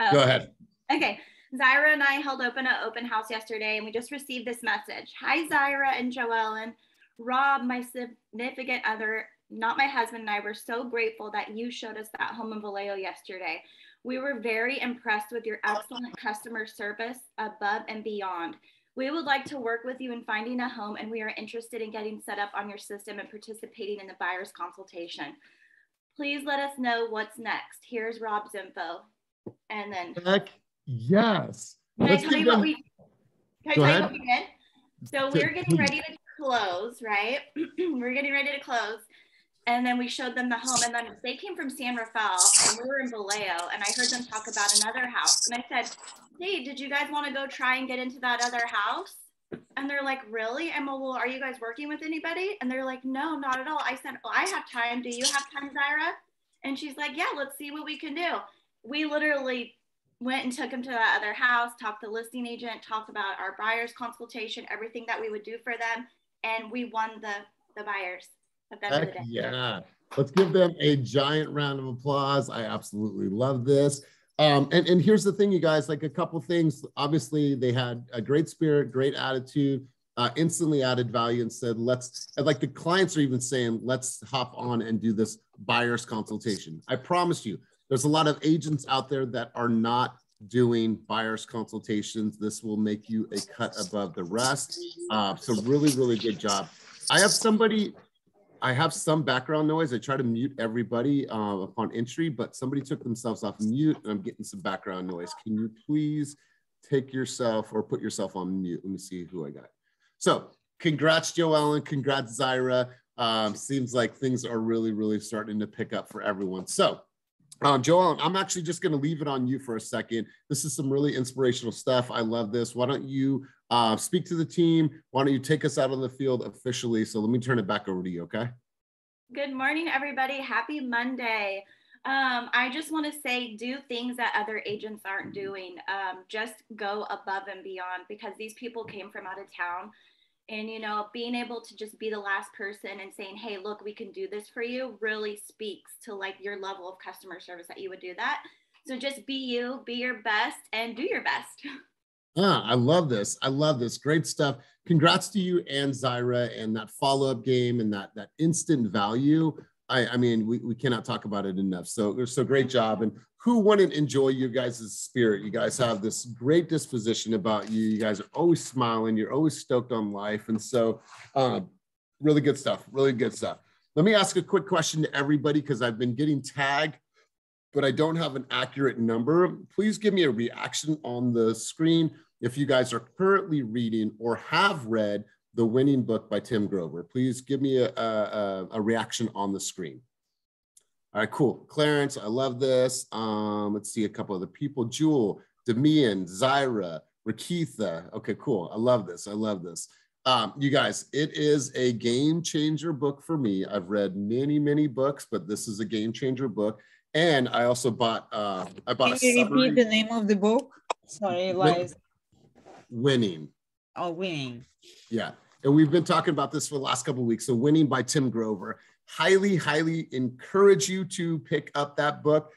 Oh, Go ahead. Okay. Zyra and I held an open house yesterday, and we just received this message. Hi, Zyra and Joellen. Rob, my significant other, not my husband, and I were so grateful that you showed us that home in Vallejo yesterday. We were very impressed with your excellent customer service above and beyond. We would like to work with you in finding a home, and we are interested in getting set up on your system and participating in the buyer's consultation. Please let us know what's next. Here's Rob's info. And then Heck yes. Can I tell you what we did? So we're getting ready to close, right? We're getting ready to close. And then we showed them the home. And then they came from San Rafael and we were in Vallejo. And I heard them talk about another house. And I said, hey, did you guys want to go try and get into that other house? And they're like, really? And well, are you guys working with anybody? And they're like, no, not at all. I said, well, I have time. Do you have time, Zyra? And she's like, yeah, let's see what we can do. We literally went and took him to that other house, talked to the listing agent, talked about our buyer's consultation, everything that we would do for them. And we won the buyers at the end of the day. Yeah. Let's give them a giant round of applause. I absolutely love this. And here's the thing, you guys, like a couple things. Obviously, they had a great spirit, great attitude, instantly added value and said, like the clients are even saying, let's hop on and do this buyer's consultation. I promise you, there's a lot of agents out there that are not doing buyer's consultations. This will make you a cut above the rest. So really, really good job. I have some background noise. I try to mute everybody upon entry, but somebody took themselves off mute and I'm getting some background noise. Can you please take yourself or put yourself on mute? Let me see who I got. So congrats, Joellen. Congrats, Zyra. Seems like things are really, really starting to pick up for everyone. So Joellen, I'm actually just going to leave it on you for a second. This is some really inspirational stuff. I love this. Why don't you speak to the team? Why don't you take us out on the field officially? So let me turn it back over to you, okay? Good morning, everybody. Happy Monday. I just want to say, do things that other agents aren't doing. Just go above and beyond because these people came from out of town. And, you know, being able to just be the last person and saying, hey, look, we can do this for you really speaks to like your level of customer service that you would do that. So just be you, be your best and do your best. I love this. I love this. Great stuff. Congrats to you and Zyra and that follow-up game and that instant value. I mean, we cannot talk about it enough. So great job. And who wouldn't enjoy you guys' spirit? You guys have this great disposition about you. You guys are always smiling. You're always stoked on life. And so really good stuff. Really good stuff. Let me ask a quick question to everybody because I've been getting tagged, but I don't have an accurate number. Please give me a reaction on the screen if you guys are currently reading or have read The Winning Book by Tim Grover. Please give me a reaction on the screen. All right, cool. Clarence, I love this. Let's see a couple other people. Jewel, Demian, Zyra, Rakitha. Okay, cool. I love this. I love this. You guys, it is a game changer book for me. I've read many, many books, but this is a game changer book. And I also bought, Can you repeat the name of the book? Sorry, Liza. Winning. Oh, Winning. Yeah. And we've been talking about this for the last couple of weeks. So Winning by Tim Grover. Highly, highly encourage you to pick up that book.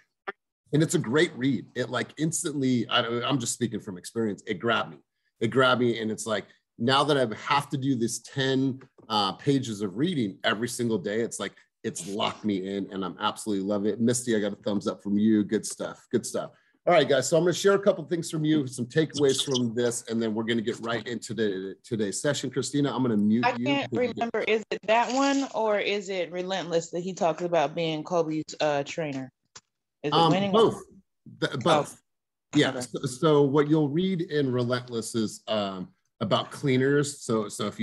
And it's a great read. It like instantly, I'm just speaking from experience, it grabbed me. It grabbed me and it's like, now that I have to do this 10 pages of reading every single day, it's like, it's locked me in and I'm absolutely loving it. Misty, I got a thumbs up from you. Good stuff. Good stuff. All right, guys. So I'm going to share a couple things from you, some takeaways from this, and then we're going to get right into today's session. Christina, I'm going to mute you. I can't remember. Is it that one or is it Relentless that he talks about being Kobe's trainer? Is it Winning? Both. Both. Oh. Yeah. Okay. So what you'll read in Relentless is about cleaners. So if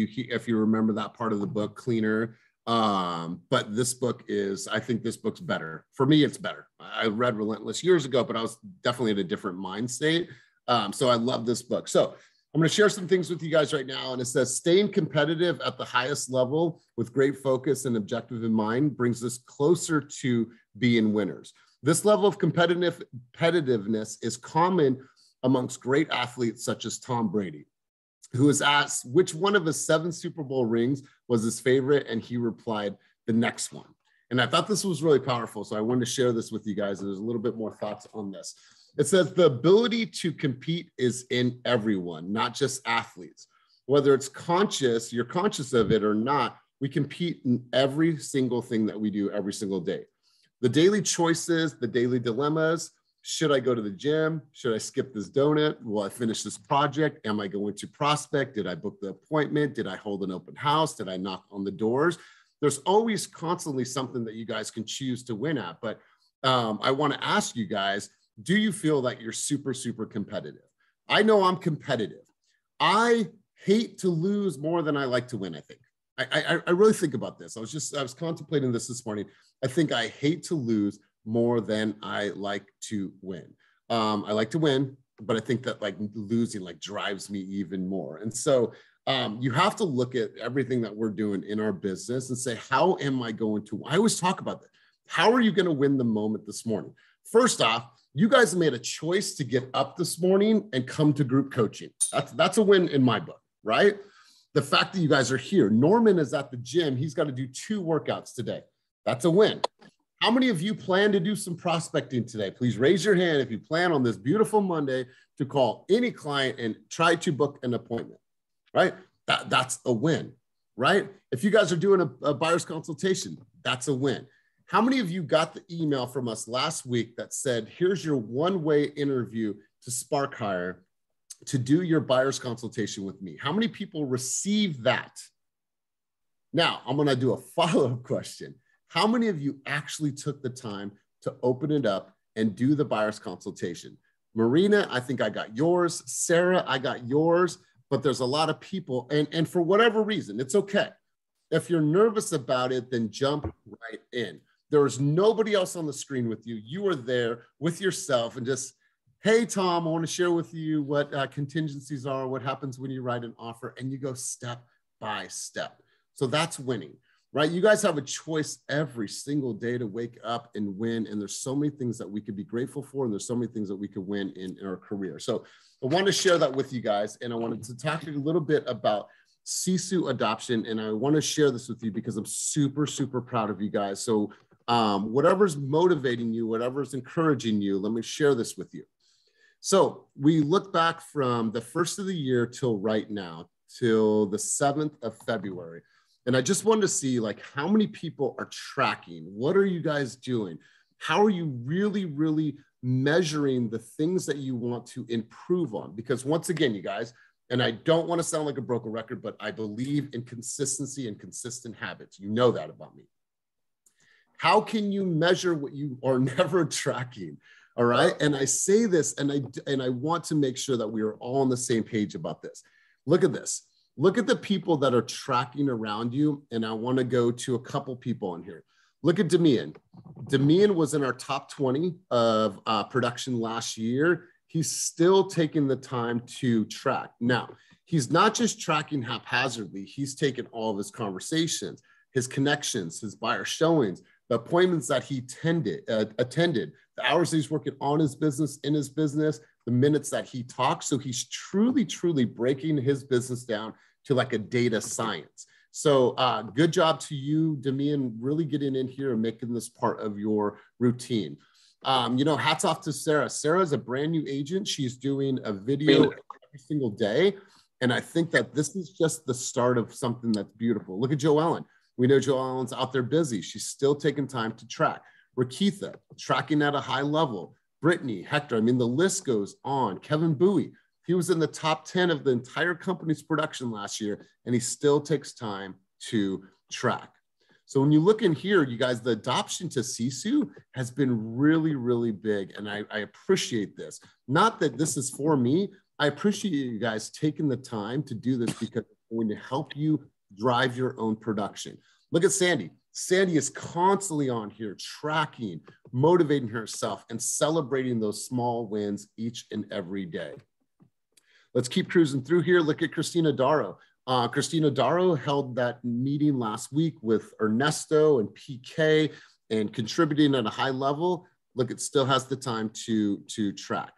you remember that part of the book, cleaner. But this book is, I think this book's better. For me, it's better. I read Relentless years ago, but I was definitely in a different mind state. So I love this book. So I'm going to share some things with you guys right now. And it says, staying competitive at the highest level with great focus and objective in mind brings us closer to being winners. This level of competitiveness is common amongst great athletes such as Tom Brady, who was asked which one of his 7 Super Bowl rings was his favorite, and he replied, the next one. And I thought this was really powerful, so I wanted to share this with you guys. There's a little bit more thoughts on this. It says the ability to compete is in everyone, not just athletes. Whether it's conscious, you're conscious of it or not, we compete in every single thing that we do every single day. The daily choices, the daily dilemmas. Should I go to the gym? Should I skip this donut? Will I finish this project? Am I going to prospect? Did I book the appointment? Did I hold an open house? Did I knock on the doors? There's always constantly something that you guys can choose to win at. But I want to ask you guys, do you feel that you're super, super competitive? I know I'm competitive. I hate to lose more than I like to win, I think. I really think about this. I was contemplating this morning. I think I hate to lose more than I like to win. I like to win, but I think that like losing like drives me even more. And so you have to look at everything that we're doing in our business and say, how am I going to, I always talk about that. How are you going to win the moment this morning? First off, you guys made a choice to get up this morning and come to group coaching. That's a win in my book, right? The fact that you guys are here. Norman is at the gym. He's got to do 2 workouts today. That's a win. How many of you plan to do some prospecting today? Please raise your hand if you plan on this beautiful Monday to call any client and try to book an appointment, right? That's a win, right? If you guys are doing a buyer's consultation, that's a win. How many of you got the email from us last week that said, here's your one-way interview to Spark Hire to do your buyer's consultation with me? How many people received that? Now, I'm going to do a follow-up question. How many of you actually took the time to open it up and do the buyer's consultation? Marina, I think I got yours. Sarah, I got yours. But there's a lot of people, and for whatever reason, it's okay. If you're nervous about it, then jump right in. There is nobody else on the screen with you. You are there with yourself and just, hey, Tom, I want to share with you what contingencies are, what happens when you write an offer, and you go step by step. So that's winning, right? You guys have a choice every single day to wake up and win, and there's so many things that we could be grateful for, and there's so many things that we could win in our career. So I wanted to share that with you guys, and I wanted to talk to you a little bit about Sisu adoption, and I want to share this with you because I'm super, super proud of you guys. So whatever's motivating you, whatever's encouraging you, let me share this with you. So we look back from the first of the year till right now, till the 7th of February. And I just wanted to see like how many people are tracking. What are you guys doing? How are you really, really measuring the things that you want to improve on? Because once again, you guys, and I don't want to sound like a broken record, but I believe in consistency and consistent habits. You know that about me. How can you measure what you are never tracking? All right. And I say this, and I want to make sure that we are all on the same page about this. Look at this. Look at the people that are tracking around you. And I want to go to a couple people in here. Look at Demian. Demian was in our top 20 of production last year. He's still taking the time to track. Now, he's not just tracking haphazardly. He's taken all of his conversations, his connections, his buyer showings, the appointments that he attended, the hours that he's working on his business, in his business, the minutes that he talks. So he's truly, truly breaking his business down to like a data science. So good job to you, Demian, really getting in here and making this part of your routine. You know, hats off to Sarah. Sarah is a brand new agent. She's doing a video every single day. And I think that this is just the start of something that's beautiful. Look at Joe Ellen. We know Joe Ellen's out there busy. She's still taking time to track. Rakitha, tracking at a high level. Brittany, Hector, I mean, the list goes on. Kevin Bowie, he was in the top 10 of the entire company's production last year, and he still takes time to track. So when you look in here, you guys, the adoption to Sisu has been really, really big, and I appreciate this. Not that this is for me. I appreciate you guys taking the time to do this because it's going to help you drive your own production. Look at Sandy. Sandy is constantly on here tracking, motivating herself, and celebrating those small wins each and every day. Let's keep cruising through here. Look at Christina Darrow. Christina Darrow held that meeting last week with Ernesto and PK and contributing at a high level. Look, it still has the time to track.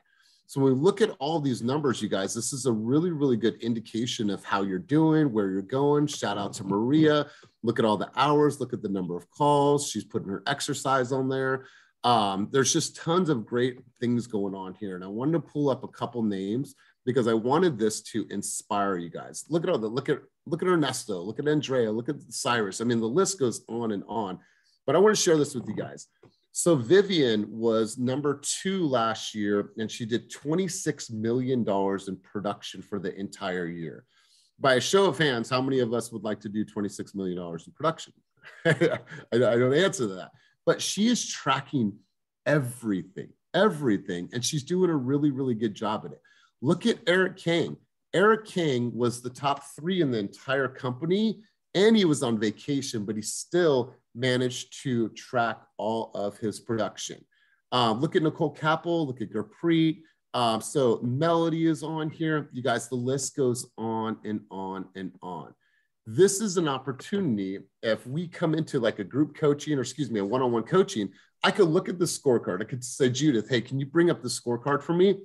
So when we look at all these numbers, you guys, this is a really, really good indication of how you're doing, where you're going. Shout out to Maria. Look at all the hours. Look at the number of calls. She's putting her exercise on there. There's just tons of great things going on here. And I wanted to pull up a couple names because I wanted this to inspire you guys. Look at Ernesto, look at Andrea, look at Cyrus. I mean, the list goes on and on, but I want to share this with you guys. So Vivian was number 2 last year, and she did $26 million in production for the entire year. By a show of hands, how many of us would like to do $26 million in production? I don't answer that, but she is tracking everything, and she's doing a really, really good job at it. Look at Eric Kang. Eric Kang was the top 3 in the entire company, and he was on vacation, but he still managed to track all of his production. Look at Nicole Capel, look at Gurpreet. So Melody is on here. You guys, the list goes on and on and on. This is an opportunity. If we come into like a group coaching, or excuse me, a one-on-one coaching, I could look at the scorecard. I could say, Judith, hey, can you bring up the scorecard for me?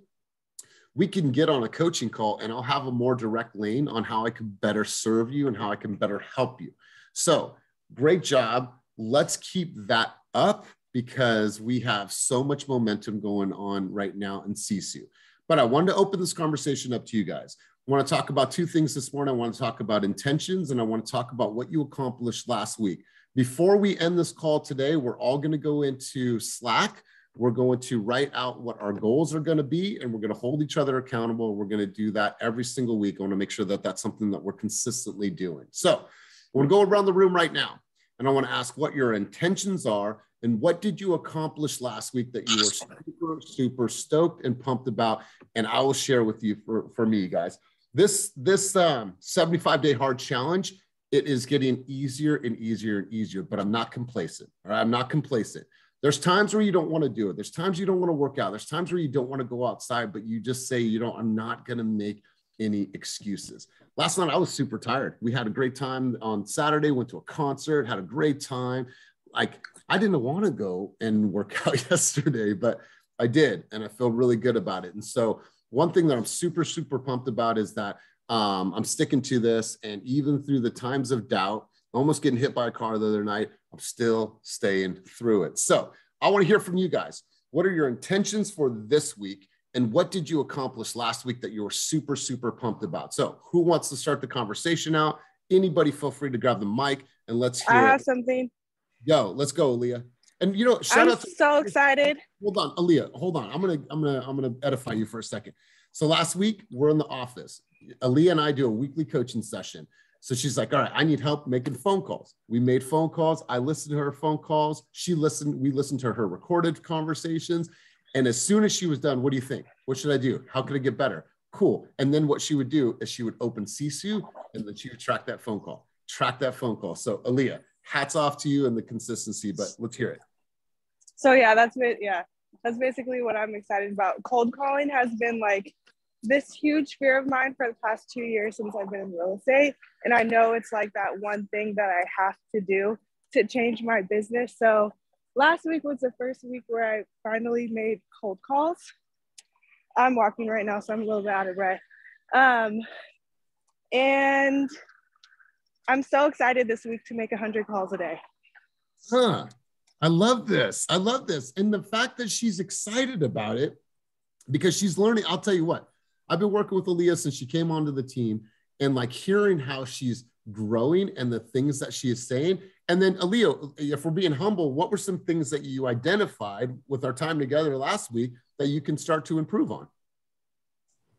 We can get on a coaching call and I'll have a more direct lane on how I can better serve you and how I can better help you. So great job. Let's keep that up because we have so much momentum going on right now in CSU. But I wanted to open this conversation up to you guys. I want to talk about 2 things this morning. I want to talk about intentions, and I want to talk about what you accomplished last week. Before we end this call today, we're all going to go into Slack. We're going to write out what our goals are going to be, and we're going to hold each other accountable. We're going to do that every single week. I want to make sure that that's something that we're consistently doing. So we're going to go around the room right now, and I want to ask what your intentions are and what did you accomplish last week that you were super, super stoked and pumped about, and I will share with you for me, guys. This 75-day hard challenge, it is getting easier and easier and easier, but I'm not complacent. All right, I'm not complacent. There's times where you don't want to do it. There's times you don't want to work out. There's times where you don't want to go outside, but you just say, I'm not going to make any excuses. Last night, I was super tired. We had a great time on Saturday, went to a concert, had a great time. Like, I didn't want to go and work out yesterday, but I did, and I feel really good about it. And so one thing that I'm super, super pumped about is that I'm sticking to this, and even through the times of doubt, almost getting hit by a car the other night, I'm still staying through it. So I want to hear from you guys. What are your intentions for this week? And what did you accomplish last week that you were super, super pumped about? So who wants to start the conversation out? Anybody feel free to grab the mic and let's hear I have it. something. Yo, let's go, Aaliyah. And I'm so excited. Hold on, Aaliyah, hold on. I'm gonna edify you for a second. So last week we're in the office. Aaliyah and I do a weekly coaching session. So she's like, all right, I need help making phone calls. We made phone calls. I listened to her phone calls. We listened to her recorded conversations. And as soon as she was done, what do you think? What should I do? How could I get better? Cool. And then what she would do is she would open Sisu and then she would track that phone call. So Aaliyah, hats off to you and the consistency, but let's hear it. So yeah, that's basically what I'm excited about. Cold calling has been like this huge fear of mine for the past 2 years since I've been in real estate. And I know it's like that one thing that I have to do to change my business. So last week was the first week where I finally made cold calls. I'm walking right now, so I'm a little bit out of breath. And I'm so excited this week to make 100 calls a day. Huh. I love this. And the fact that she's excited about it because she's learning, I'll tell you what, I've been working with Aaliyah since she came onto the team, and like hearing how she's growing and the things that she is saying. And then Aaliyah, if we're being humble, what were some things that you identified with our time together last week that you can start to improve on?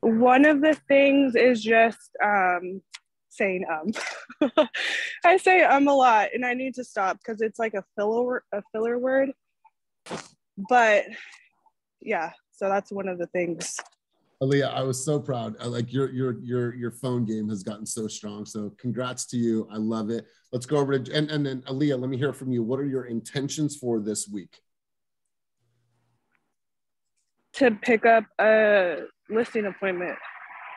One of the things is just saying I say a lot, and I need to stop because it's like a filler word. But yeah, so that's one of the things. Aaliyah, I was so proud. Like your phone game has gotten so strong. So congrats to you. I love it. Let's go over to and then Aaliyah, let me hear from you. What are your intentions for this week? To pick up a listing appointment.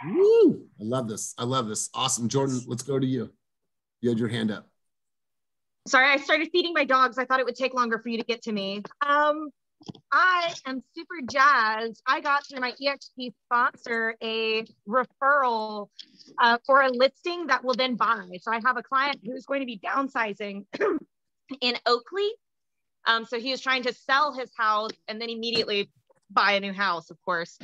Woo! I love this. Awesome. Jordan, let's go to you. You had your hand up. Sorry, I started feeding my dogs. I thought it would take longer for you to get to me. I am super jazzed. I got through my EXP sponsor a referral for a listing that will then buy. So I have a client who's going to be downsizing in Oakley. So he was trying to sell his house and then immediately buy a new house, of course.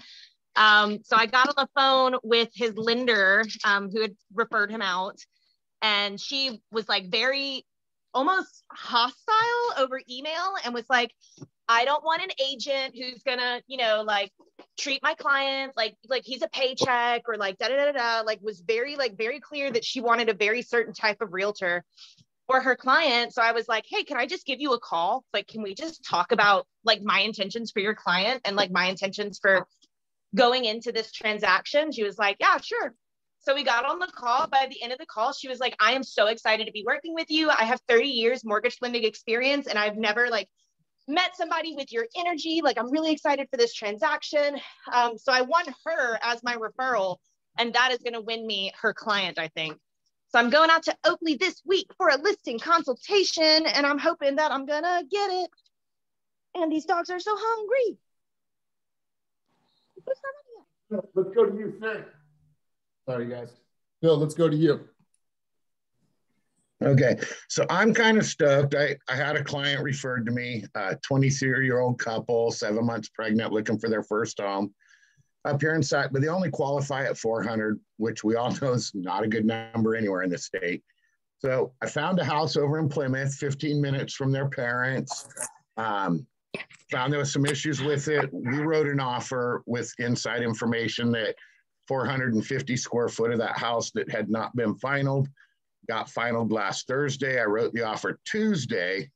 So I got on the phone with his lender, who had referred him out. And she was like very almost hostile over email and was like, I don't want an agent who's gonna, you know, like treat my client like he's a paycheck or like da da da da. Like was very clear that she wanted a very certain type of realtor for her client. So I was like, hey, can I just give you a call? Like, can we just talk about like my intentions for your client and like my intentions for going into this transaction? She was like, yeah, sure. So we got on the call. By the end of the call, she was like, I am so excited to be working with you. I have 30 years mortgage lending experience and I've never like met somebody with your energy. Like, I'm really excited for this transaction. So I want her as my referral, and that is going to win me her client, I think. So I'm going out to Oakley this week for a listing consultation, and I'm hoping that I'm going to get it. And these dogs are so hungry. Let's go to you, Phil. Sorry, guys. Phil, let's go to you. Okay, so I'm kind of stoked. I had a client referred to me, a 23-year-old couple, 7 months pregnant, looking for their first home up here in Sac, but they only qualify at 400, which we all know is not a good number anywhere in the state. So I found a house over in Plymouth, 15 minutes from their parents. Found there was some issues with it. We wrote an offer with inside information that 450 square foot of that house that had not been finalized got finalized last Thursday. I wrote the offer Tuesday.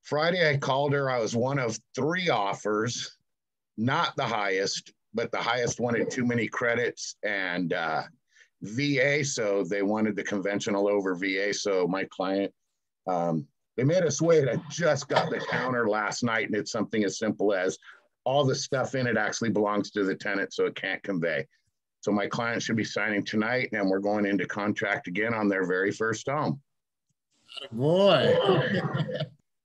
Friday, I called her. I was one of 3 offers, not the highest, but the highest wanted too many credits and VA. So they wanted the conventional over VA. So my client, they made us wait. I just got the counter last night, and it's something as simple as all the stuff in it actually belongs to the tenant, so it can't convey. So my client should be signing tonight, and we're going into contract again on their very first home. Boy,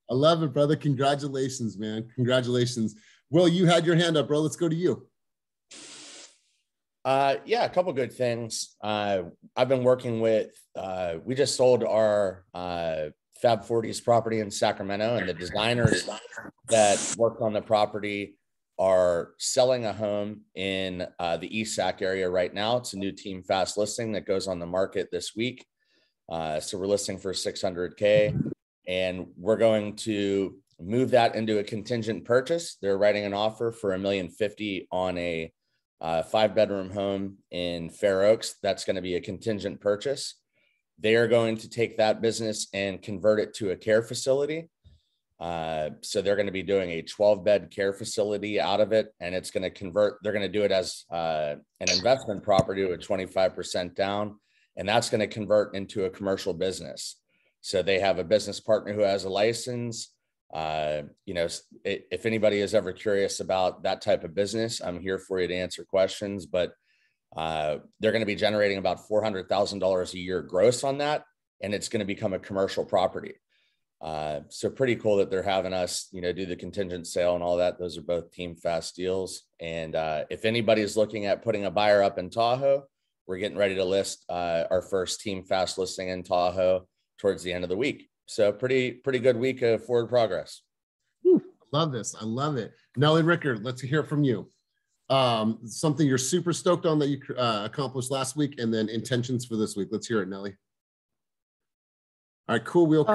I love it, brother. Congratulations, man. Congratulations. Will, you had your hand up, bro. Let's go to you. Yeah, a couple good things. I've been working with, we just sold our Fab 40s property in Sacramento, and the designers that worked on the property are selling a home in the East Sac area right now. It's a new Team Fast listing that goes on the market this week. So we're listing for $600K, and we're going to move that into a contingent purchase. They're writing an offer for $1,050,000 on a 5-bedroom home in Fair Oaks. That's going to be a contingent purchase. They are going to take that business and convert it to a care facility. So they're going to be doing a 12-bed care facility out of it, and it's going to convert. They're going to do it as an investment property with 25% down, and that's going to convert into a commercial business. So they have a business partner who has a license. You know, if anybody is ever curious about that type of business, I'm here for you to answer questions, but they're going to be generating about $400,000 a year gross on that, and it's going to become a commercial property. So pretty cool that they're having us, you know, do the contingent sale and all that. Those are both Team Fast deals. And if anybody's looking at putting a buyer up in Tahoe, we're getting ready to list our first Team Fast listing in Tahoe towards the end of the week. So pretty good week of forward progress. Love this. I love it. Nellie Rickard, let's hear from you. Something you're super stoked on that you accomplished last week, and then intentions for this week. Let's hear it, Nellie. All right, cool. We'll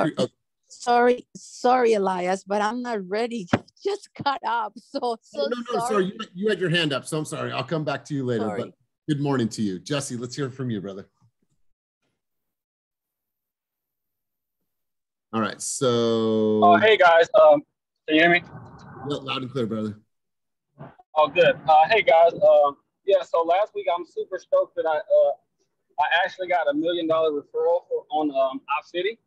sorry, Elias, but I'm not ready. Just cut up. So sorry. You had your hand up, so I'm sorry. I'll come back to you later. Sorry. But good morning to you, Jesse. Let's hear from you, brother. All right, so. Hey guys, can you hear me? Yeah, loud and clear, brother. Oh, good. Hey guys, yeah. So last week I'm super stoked that I actually got $1 million referral on Op City.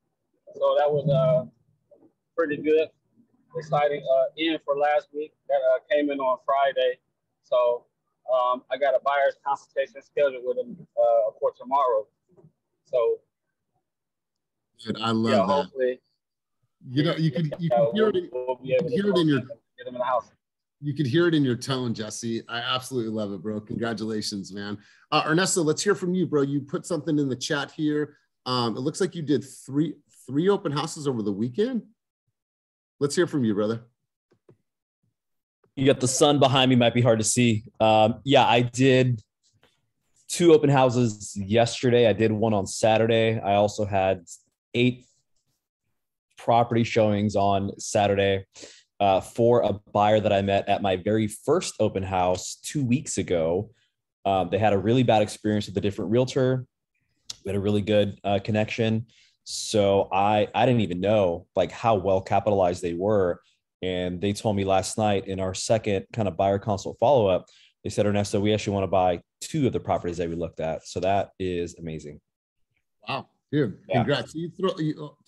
So that was pretty good, exciting end for last week. That came in on Friday. So I got a buyer's consultation scheduled with them for tomorrow. So good. I love that. Hopefully, you know, you could hear it. Get them in the house. You could hear it in your tone, Jesse. I absolutely love it, bro. Congratulations, man. Ernesto, let's hear from you, bro. You put something in the chat here. It looks like you did three open houses over the weekend. let's hear from you, brother. You got the sun behind me, might be hard to see. Yeah, I did 2 open houses yesterday. I did one on Saturday. I also had 8 property showings on Saturday for a buyer that I met at my very first open house 2 weeks ago. They had a really bad experience with a different realtor. We had a really good connection. So I didn't even know like how well capitalized they were. And they told me last night in our second kind of buyer consult follow-up, they said, Ernesto, we actually want to buy 2 of the properties that we looked at. So that is amazing. Wow, dude, Yeah. congrats.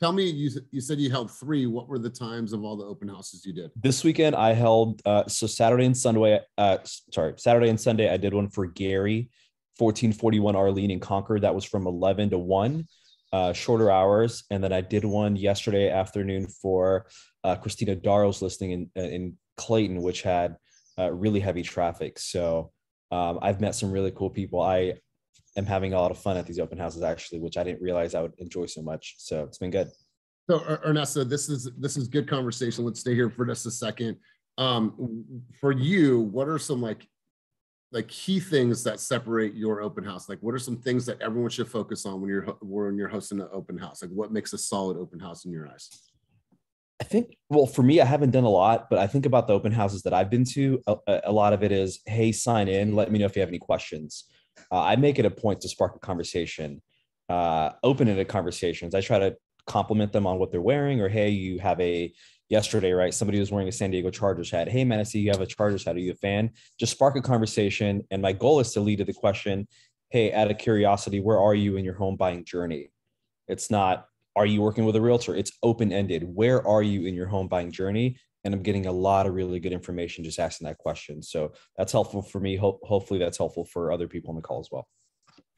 Tell me, you said you held 3. What were the times of all the open houses you did? This weekend I held, so Saturday and Sunday, I did one for Gary, 1441 Arlene in Concord. That was from 11 to 1, shorter hours. And then I did one yesterday afternoon for Christina Darrow's listing in Clayton, which had really heavy traffic. So I've met some really cool people. I am having a lot of fun at these open houses, actually, which I didn't realize I would enjoy so much. So it's been good. So Ernesto, this is good conversation. Let's stay here for just a second. For you, what are some like key things that separate your open house? Like, what are some things that everyone should focus on when you're hosting an open house? Like, what makes a solid open house in your eyes? I think, well, for me, I haven't done a lot, but I think about the open houses that I've been to. A lot of it is, hey, sign in. Let me know if you have any questions. I make it a point to spark a conversation, open-ended conversations. I try to compliment them on what they're wearing, or, hey, you have yesterday, right? Somebody was wearing a San Diego Chargers hat. Hey, man, I see you have a Chargers hat. Are you a fan? Just spark a conversation. And my goal is to lead to the question, hey, out of curiosity, where are you in your home buying journey? It's not, are you working with a realtor? It's open-ended. Where are you in your home buying journey? And I'm getting a lot of really good information just asking that question. So that's helpful for me. Hopefully that's helpful for other people on the call as well.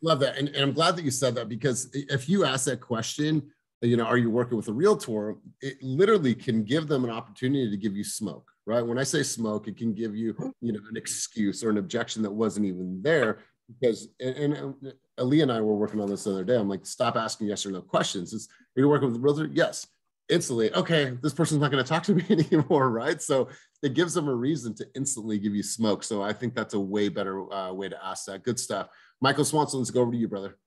Love that. And I'm glad that you said that, because if you ask that question, are you working with a realtor? It literally can give them an opportunity to give you smoke, right? When I say smoke, it can give you, an excuse or an objection that wasn't even there. Because, and Ali and I were working on this the other day. I'm like, stop asking yes or no questions. Are you working with a realtor? Yes. Instantly, okay, this person's not going to talk to me anymore, right? So it gives them a reason to instantly give you smoke. So I think that's a way better way to ask that. Good stuff. Michael Swanson, let's go over to you, brother.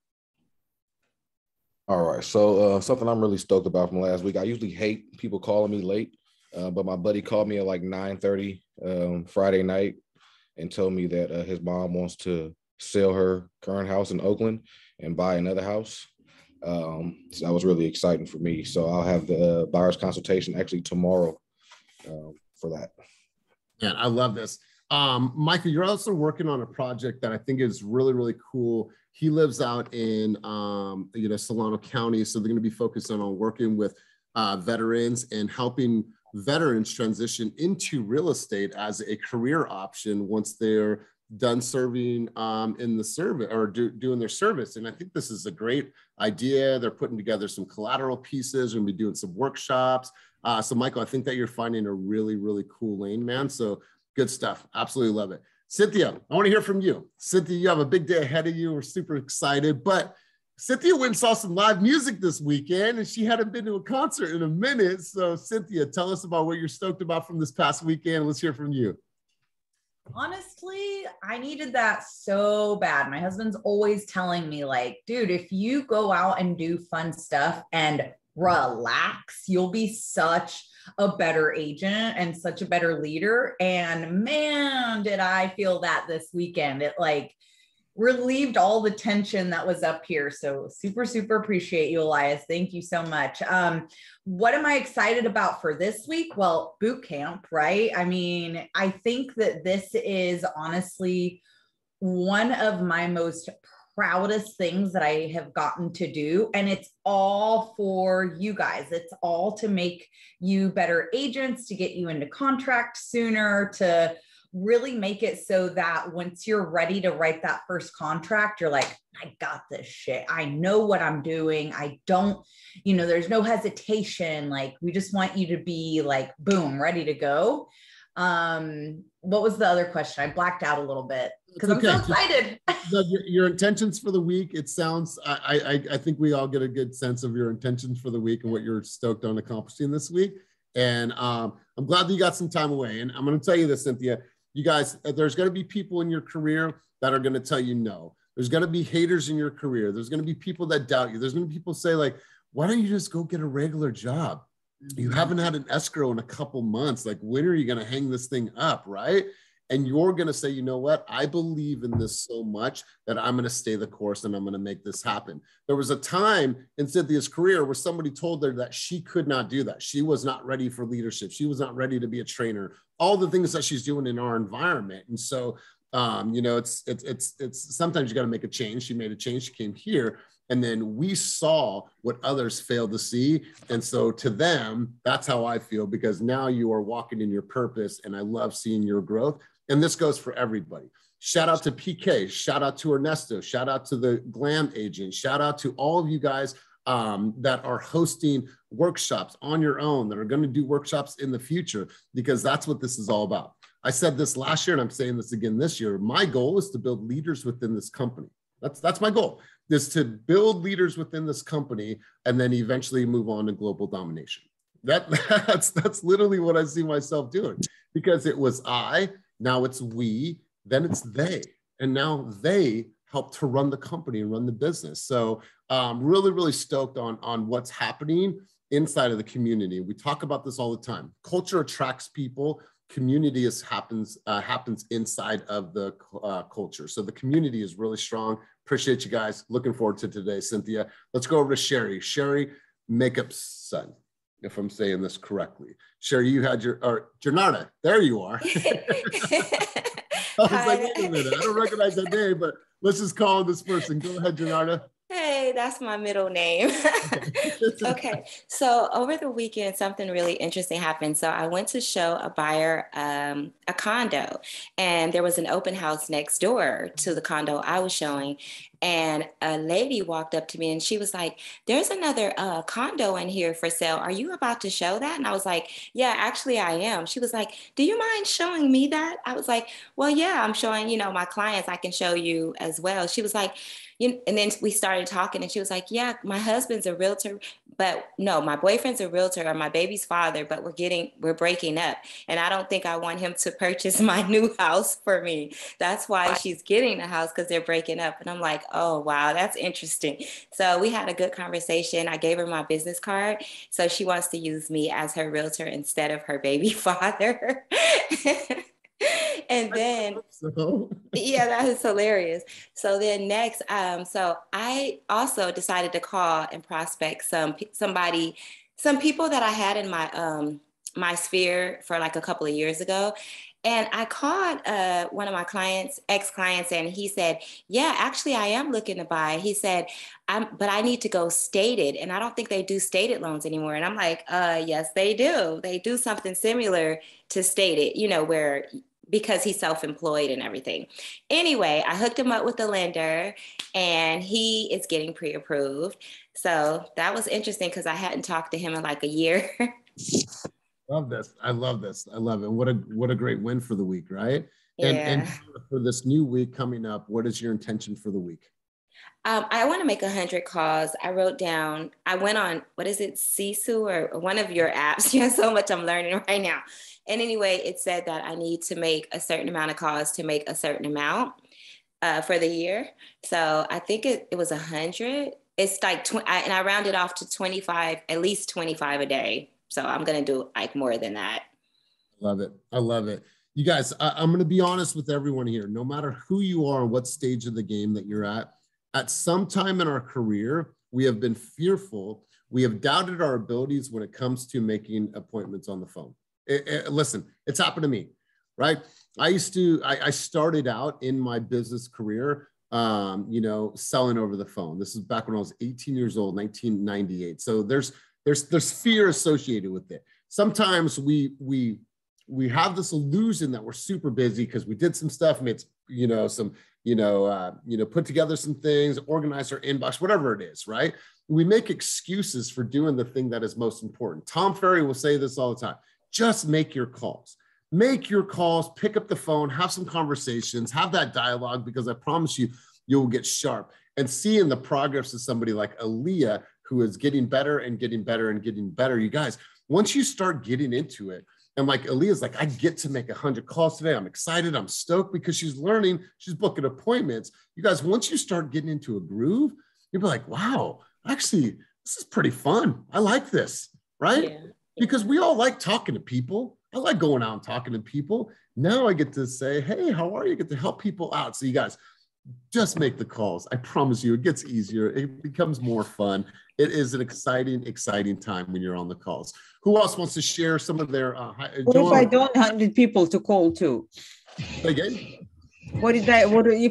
All right. So something I'm really stoked about from last week. I usually hate people calling me late, but my buddy called me at like 9:30 Friday night and told me that his mom wants to sell her current house in Oakland and buy another house. So that was really exciting for me. So I'll have the buyer's consultation actually tomorrow for that. Man, I love this. Michael, you're also working on a project that I think is really, really cool. He lives out in, Solano County. So they're going to be focusing on working with veterans and helping veterans transition into real estate as a career option once they're done serving in the service or doing their service. And I think this is a great idea. They're putting together some collateral pieces. We're going to be doing some workshops. So Michael, I think that you're finding a really, really cool lane, man. So good stuff. Absolutely love it. Cynthia, I want to hear from you. Cynthia, you have a big day ahead of you. We're super excited, but Cynthia went and saw some live music this weekend and she hadn't been to a concert in a minute. So Cynthia, tell us about what you're stoked about from this past weekend. Let's hear from you. Honestly, I needed that so bad. My husband's always telling me like, dude, if you go out and do fun stuff and relax, you'll be such a better agent and such a better leader. And man, did I feel that this weekend. It like relieved all the tension that was up here. So super, super appreciate you, Elias. Thank you so much. What am I excited about for this week? Well, boot camp, right? I mean, I think that this is honestly one of my most proudest things that I have gotten to do. And it's all for you guys. It's all to make you better agents, to get you into contract sooner, to really make it so that once you're ready to write that first contract, you're like, I got this shit. I know what I'm doing. I don't, there's no hesitation. Like, we just want you to be like, boom, ready to go. What was the other question? I blacked out a little bit because I'm so excited. Your intentions for the week. It sounds, I think we all get a good sense of your intentions for the week and what you're stoked on accomplishing this week. And I'm glad that you got some time away. And I'm going to tell you this, Cynthia, you guys, there's going to be people in your career that are going to tell you no. There's going to be haters in your career. There's going to be people that doubt you. There's going to be people say like, why don't you just go get a regular job? You haven't had an escrow in a couple months. Like, when are you going to hang this thing up, right? And you're going to say, you know what? I believe in this so much that I'm going to stay the course and I'm going to make this happen. There was a time in Cynthia's career where somebody told her that she could not do that. She was not ready for leadership. She was not ready to be a trainer, all the things that she's doing in our environment. And so, you know, it's sometimes you got to make a change. She made a change. She came here. And then we saw what others failed to see. And so to them, that's how I feel, because now you are walking in your purpose and I love seeing your growth. And this goes for everybody. Shout out to PK, shout out to Ernesto, shout out to the Glam Agent, shout out to all of you guys that are hosting workshops on your own, that are going to do workshops in the future, because that's what this is all about. I said this last year and I'm saying this again this year. My goal is to build leaders within this company. That's my goal, is to build leaders within this company and then eventually move on to global domination. That's literally what I see myself doing, because it was I, now it's we, then it's they, and now they help to run the company and run the business. So really, really stoked on what's happening inside of the community. We talk about this all the time. Culture attracts people. Community happens inside of the culture. So the community is really strong. Appreciate you guys. Looking forward to today, Cynthia. Let's go over to Sherry. Sherry, Makeup's son, if I'm saying this correctly. Sherry, you had or Janarda, there you are. I was like, wait a minute, I don't recognize that name, but let's just call this person. Go ahead, Janarda. Hey, that's my middle name. Okay, so over the weekend, something really interesting happened. So I went to show a buyer a condo, and there was an open house next door to the condo I was showing. And a lady walked up to me and she was like, there's another condo in here for sale. Are you about to show that? And I was like, yeah, actually I am. She was like, do you mind showing me that? I was like, well, yeah, I'm showing, you know, my clients, I can show you as well. She was like, and then we started talking and she was like, yeah, my husband's a realtor, but no, my boyfriend's a realtor or my baby's father, but we're breaking up. And I don't think I want him to purchase my new house for me. That's why she's getting a house, because they're breaking up. And I'm like, oh, wow, that's interesting. So we had a good conversation. I gave her my business card. So she wants to use me as her realtor instead of her baby father. And then, yeah, that is hilarious. So then next, so I also decided to call and prospect some people that I had in my my sphere for like a couple of years ago. And I called one of my ex-clients, and he said, yeah, actually, I am looking to buy. He said, but I need to go stated. And I don't think they do stated loans anymore. And I'm like, yes, they do. They do something similar to stated, you know, because he's self-employed and everything. Anyway, I hooked him up with the lender and he is getting pre-approved. So that was interesting because I hadn't talked to him in like a year. Love this. I love this. I love it. What a great win for the week, right? Yeah. And for this new week coming up, what is your intention for the week? I want to make 100 calls. I wrote down, I went on, what is it, Sisu or one of your apps? You have so much I'm learning right now. And anyway, it said that I need to make a certain amount of calls to make a certain amount for the year. So I think it was 100. It's like, and I rounded off to 25, at least 25 a day. So I'm going to do like more than that. Love it. I love it. You guys, I'm going to be honest with everyone here. No matter who you are and what stage of the game that you're at some time in our career, we have been fearful. We have doubted our abilities when it comes to making appointments on the phone. Listen, it's happened to me, right? I started out in my business career, selling over the phone. This is back when I was 18 years old, 1998. So there's fear associated with it. Sometimes we have this illusion that we're super busy because we did some stuff, made put together some things, organized our inbox, whatever it is, right? We make excuses for doing the thing that is most important. Tom Ferry will say this all the time. Just make your calls. Make your calls, pick up the phone, have some conversations, have that dialogue, because I promise you, you'll get sharp. And seeing the progress of somebody like Aaliyah, who is getting better and getting better and getting better. You guys, Once you start getting into it, and like Aaliyah's like, I get to make 100 calls today. I'm excited. I'm stoked because she's learning. She's booking appointments. You guys, once you start getting into a groove, you'll be like, wow, actually, this is pretty fun. I like this, right? Yeah. Because we all like talking to people. I like going out and talking to people. Now I get to say, hey, how are you? I get to help people out. So you guys, just make the calls. I promise you, it gets easier. It becomes more fun. It is an exciting, exciting time when you're on the calls. Who else wants to share some of their? What if I don't 100 people to call to? Again? What if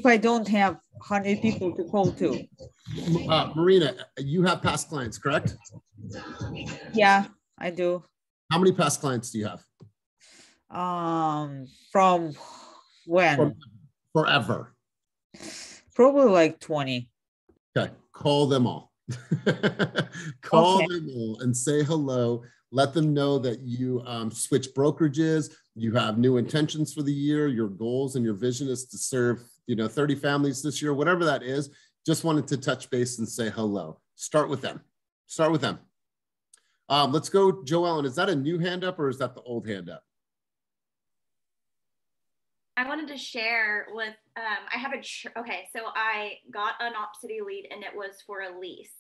I don't have 100 people to call to? Marina, you have past clients, correct? Yeah, I do. How many past clients do you have? From when? Forever. Probably like 20. Okay, call them all. Call them all and say hello. Let them know that you switch brokerages. You have new intentions for the year. Your goals and your vision is to serve, 30 families this year, whatever that is. Just wanted to touch base and say hello. Start with them. Start with them. Let's go, Joellen. Is that a new hand up or is that the old hand up? I wanted to share with, I have so I got an Opcity lead and it was for a lease.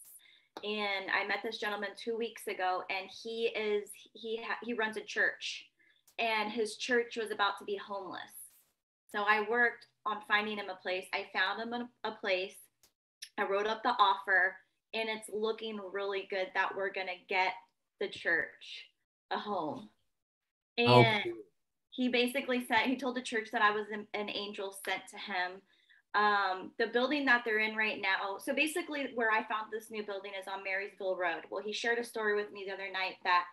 And I met this gentleman 2 weeks ago and he runs a church and his church was about to be homeless. So I worked on finding him a place. I found him a place. I wrote up the offer and it's looking really good that we're going to get the church a home. And he basically said, he told the church that I was an angel sent to him. The building that they're in right now, so basically where I found this new building is on Marysville Road. Well, he shared a story with me the other night that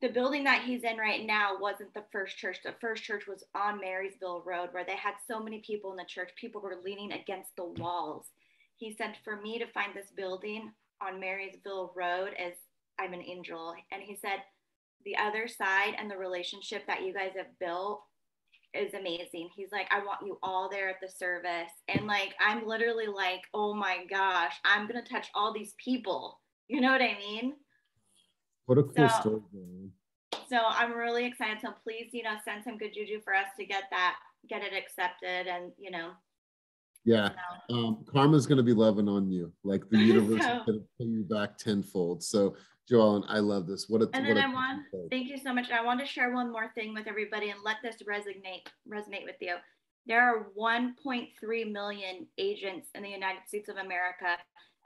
the building that he's in right now wasn't the first church. The first church was on Marysville Road where they had so many people in the church. People were leaning against the walls. He said, for me to find this building on Marysville Road is I'm an angel. And he said, the other side and the relationship that you guys have built is amazing. He's like, I want you all there at the service. And like, I'm literally like, oh my gosh, I'm going to touch all these people. You know what I mean? What a cool story, man. So I'm really excited. So please, send some good juju for us to get it accepted and, Yeah. Karma's going to be loving on you. Like the universe is going to pay you back tenfold. So Joellen, I love this. Thank you so much. I want to share one more thing with everybody and let this resonate with you. There are 1.3 million agents in the United States of America,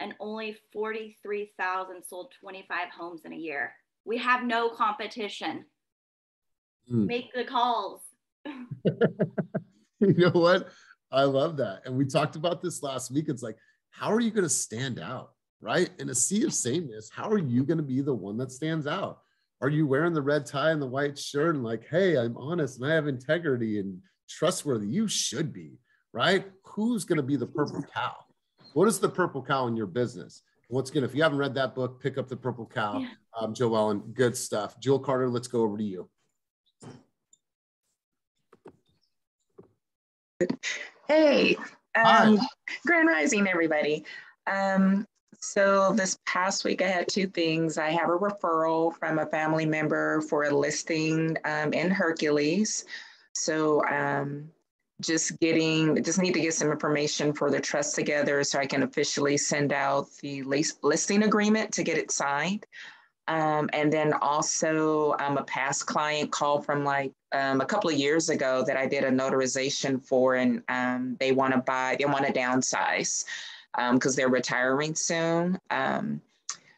and only 43,000 sold 25 homes in a year. We have no competition. Make the calls. You know what? I love that. And we talked about this last week. It's like, how are you going to stand out? Right? In a sea of sameness, how are you going to be the one that stands out? Are you wearing the red tie and the white shirt and like, hey, I'm honest and I have integrity and trustworthy? You should be, right? Who's going to be the purple cow? What is the purple cow in your business? Once again, if you haven't read that book, pick up the Purple Cow. Yeah. Joellen, good stuff. Jewel Carter, let's go over to you. Hey, Grand Rising, everybody. So this past week I had two things. I have a referral from a family member for a listing in Hercules. So just need to get some information for the trust together so I can officially send out the listing agreement to get it signed. And then also a past client called from like a couple of years ago that I did a notarization for, and they want to downsize because they're retiring soon.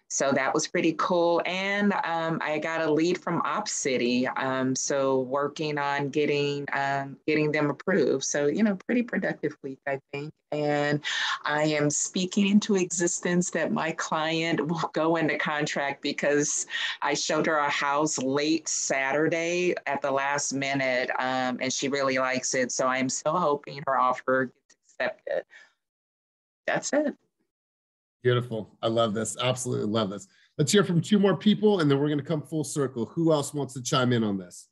So that was pretty cool. And I got a lead from Opcity. So working on getting them approved. So, pretty productive week, I think. And I am speaking into existence that my client will go into contract because I showed her a house late Saturday at the last minute, and she really likes it. So I'm still hoping her offer gets accepted. That's it. Beautiful. I love this. Absolutely love this. Let's hear from two more people and then we're going to come full circle. Who else wants to chime in on this?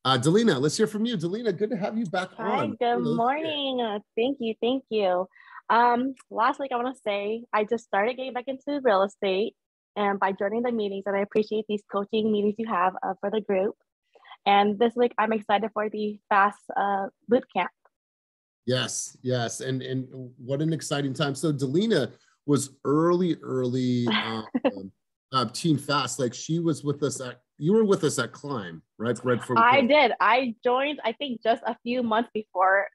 Delina, let's hear from you. Delina, good to have you back on. Hi, good morning. Thank you. Last week, I want to say I just started getting back into real estate. and by joining the meetings. And I appreciate these coaching meetings you have for the group. And this week, I'm excited for the FAST boot camp. Yes, yes. And what an exciting time. So Delina was early Team Fast. Like she was with us you were with us at Climb, right? I did. I joined, I think, just a few months before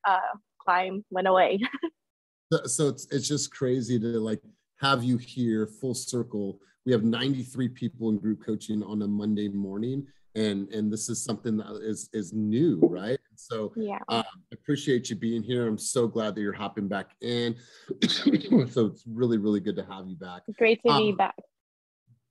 Climb went away. So it's just crazy to like have you here full circle. We have 93 people in group coaching on a Monday morning. And this is something that is new, right? So yeah, I appreciate you being here. I'm so glad that you're hopping back in. So it's really, really good to have you back. Great to be back.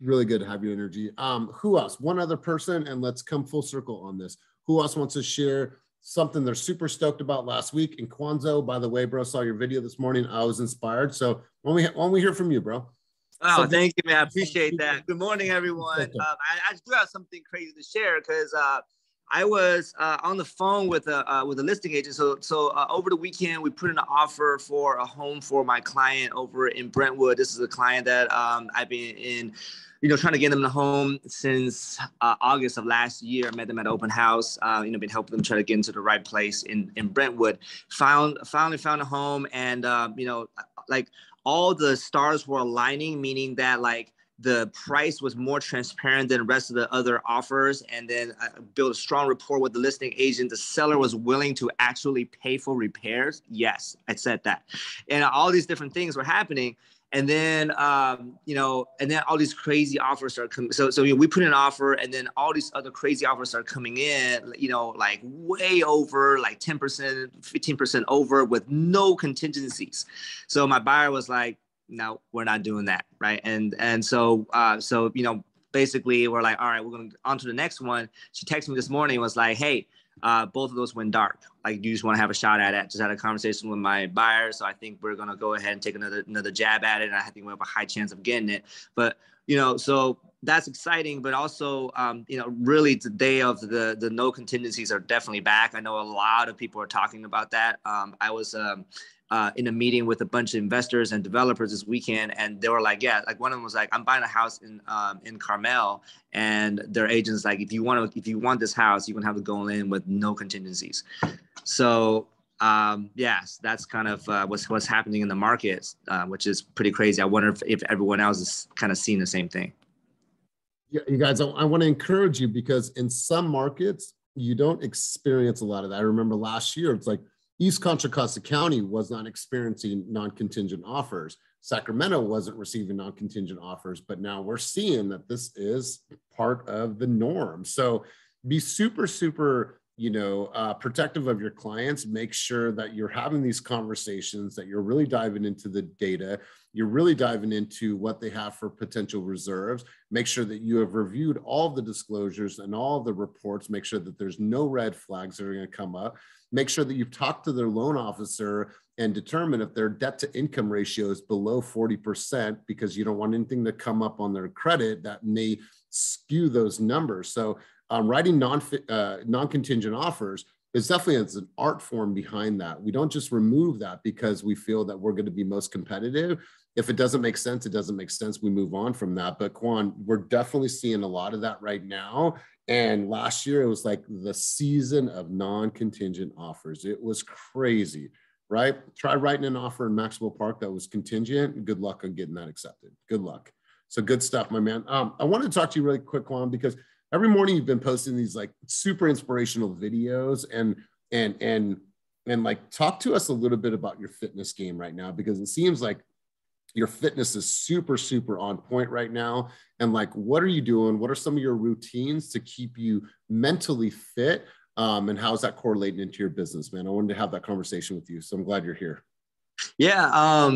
Really good to have your energy. Who else? One other person, and let's come full circle on this. Who else wants to share something they're super stoked about last week? And Kwanzo, by the way, bro, saw your video this morning. I was inspired. So when we hear from you, bro. Oh, thank you, man. I appreciate that. Good morning, everyone. I do have something crazy to share because I was on the phone with a listing agent. So over the weekend, we put in an offer for a home for my client over in Brentwood. This is a client that I've been trying to get them the home since August of last year. I met them at an open house. Been helping them try to get into the right place in Brentwood. Finally found a home, and like all the stars were aligning, meaning that like the price was more transparent than the rest of the other offers. And then I built a strong rapport with the listing agent. The seller was willing to actually pay for repairs. Yes, I said that. And all these different things were happening. And then, and then all these crazy offers are coming. So we put in an offer, and then all these other crazy offers are coming in, like way over, like 10%, 15% over with no contingencies. So my buyer was like, no, we're not doing that, right? And so basically we're like, all right, we're going on to the next one. She texted me this morning and was like, hey, both of those went dark. Like, you just want to have a shot at it. Just had a conversation with my buyer. So I think we're going to go ahead and take another jab at it. And I think we have a high chance of getting it. But, so that's exciting. But also, really today of the no contingencies are definitely back. I know a lot of people are talking about that. I was in a meeting with a bunch of investors and developers this weekend, and they were like, yeah, like one of them was like, I'm buying a house in Carmel, and their agent's like, if you want this house, you're gonna have to go in with no contingencies. So yes, that's kind of what's happening in the market, which is pretty crazy. I wonder if everyone else is kind of seeing the same thing. Yeah, you guys, I want to encourage you, because in some markets you don't experience a lot of that. I remember last year, it's like East Contra Costa County was not experiencing non-contingent offers. Sacramento wasn't receiving non-contingent offers, but now we're seeing that this is part of the norm. So be super, super, protective of your clients. Make sure that you're having these conversations, that you're really diving into the data. You're really diving into what they have for potential reserves. Make sure that you have reviewed all of the disclosures and all of the reports. Make sure that there's no red flags that are going to come up. Make sure that you've talked to their loan officer and determine if their debt to income ratio is below 40%, because you don't want anything to come up on their credit that may skew those numbers. So writing non-contingent offers is definitely an art form behind that. We don't just remove that because we feel that we're going to be most competitive. If it doesn't make sense, it doesn't make sense. We move on from that. But Kwan, we're definitely seeing a lot of that right now. And last year, it was like the season of non-contingent offers. It was crazy, right? Try writing an offer in Maxwell Park that was contingent. Good luck on getting that accepted. Good luck. So good stuff, my man. I want to talk to you really quick, Kwan, because every morning you've been posting these like super inspirational videos and like talk to us a little bit about your fitness game right now, because it seems like your fitness is super, super on point right now. And like, what are you doing? What are some of your routines to keep you mentally fit? And how's that correlating into your business, man? I wanted to have that conversation with you. So I'm glad you're here. Yeah.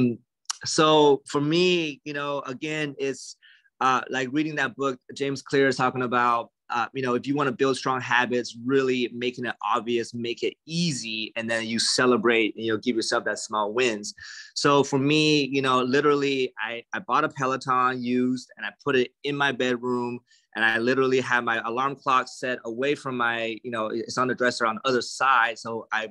So for me, again, it's like reading that book, James Clear is talking about, if you want to build strong habits, really making it obvious, make it easy, and then you celebrate, give yourself that small wins. So for me, literally, I bought a Peloton used, and I put it in my bedroom, and I literally have my alarm clock set away from my, it's on the dresser on the other side. So I,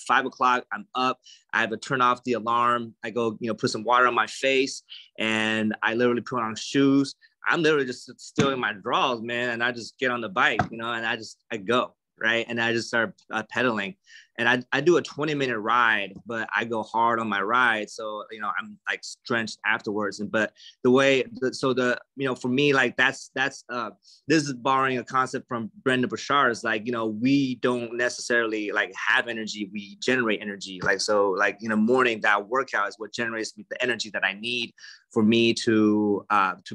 5 o'clock, I'm up. I have to turn off the alarm. I go, put some water on my face, and I literally put on shoes. I'm literally just still in my drawers, man. And I just get on the bike, and I go, right. And I just start pedaling, and I do a 20-minute ride, but I go hard on my ride. So, I'm like drenched afterwards. But for me, like that's this is borrowing a concept from Brendan Burchard's, like, we don't necessarily like have energy, we generate energy. Like, so like in the morning, that workout is what generates me the energy that I need for me to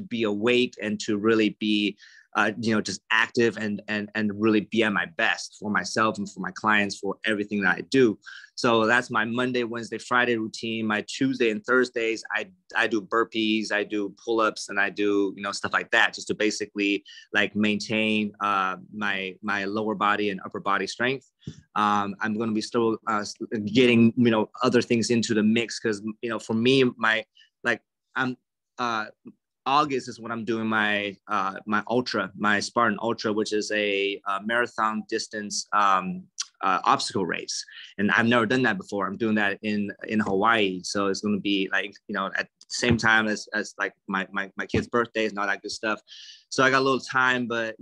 be awake and to really be just active and really be at my best for myself and for my clients, for everything that I do. So that's my Monday, Wednesday, Friday routine. My Tuesday and Thursdays, I do burpees, I do pull-ups, and I do, stuff like that, just to basically like maintain my lower body and upper body strength. I'm going to be still getting, other things into the mix, because, for me, August is when I'm doing my Spartan Ultra, which is a marathon distance obstacle race. And I've never done that before. I'm doing that in Hawaii. So it's going to be like, at the same time as like my kid's birthdays and all that good stuff. So I got a little time, but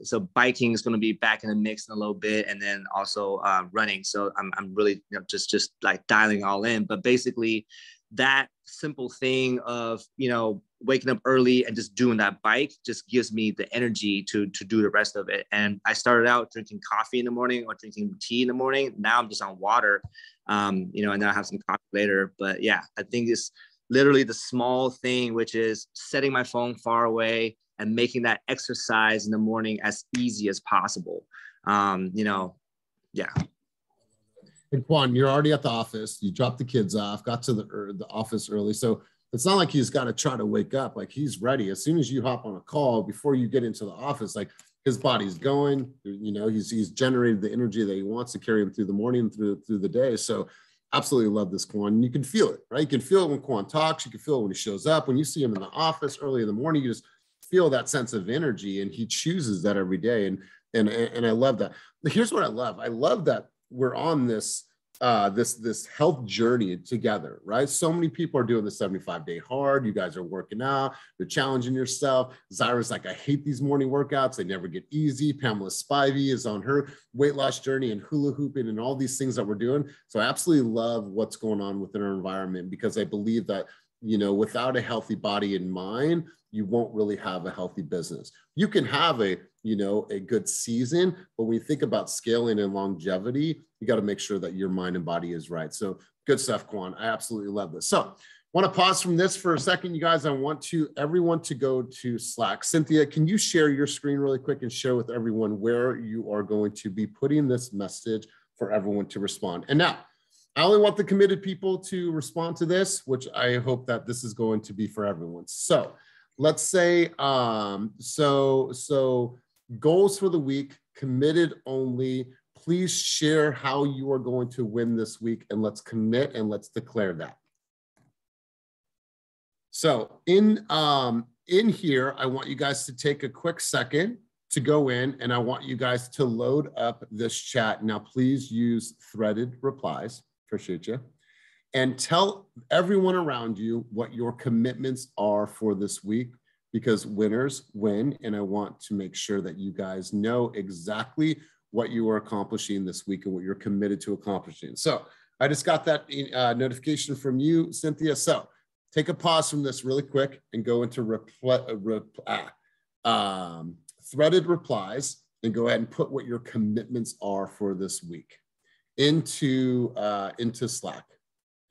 so biking is going to be back in the mix in a little bit, and then also running. So I'm really just like dialing all in. But basically that simple thing of, waking up early and just doing that bike just gives me the energy to do the rest of it. And I started out drinking coffee in the morning or drinking tea in the morning. Now I'm just on water, and then I'll have some coffee later. But yeah, I think it's literally the small thing, which is setting my phone far away and making that exercise in the morning as easy as possible. Yeah. And Quan, you're already at the office. You dropped the kids off, got to the office early. So it's not like he's got to try to wake up. Like, he's ready. As soon as you hop on a call, before you get into the office, like, his body's going, he's generated the energy that he wants to carry him through the morning, through the day. So absolutely love this, Quan. And you can feel it, right? You can feel it when Quan talks. You can feel it when he shows up. When you see him in the office early in the morning, you just feel that sense of energy, and he chooses that every day. And I love that. But here's what I love. I love that we're on this health journey together, right? So many people are doing the 75-day hard. You guys are working out, you're challenging yourself. Zyra's like, I hate these morning workouts, they never get easy. Pamela Spivey is on her weight loss journey and hula hooping and all these things that we're doing. So I absolutely love what's going on within our environment, because I believe that, without a healthy body and mind, you won't really have a healthy business. You can have a good season, but when you think about scaling and longevity, you got to make sure that your mind and body is right. So good stuff, Quan. I absolutely love this. So want to pause from this for a second, you guys. I want everyone to go to Slack. Cynthia, can you share your screen really quick and share with everyone where you are going to be putting this message for everyone to respond? And now, I only want the committed people to respond to this, which I hope that this is going to be for everyone. So let's say, so goals for the week, committed only. Please share how you are going to win this week, and let's commit and let's declare that. So in here, I want you guys to take a quick second to go in, and I want you guys to load up this chat. Now, please use threaded replies. Appreciate you. And tell everyone around you what your commitments are for this week, because winners win. And I want to make sure that you guys know exactly what you are accomplishing this week and what you're committed to accomplishing. So I just got that notification from you, Cynthia. So take a pause from this really quick and go into threaded replies, and go ahead and put what your commitments are for this week into Slack.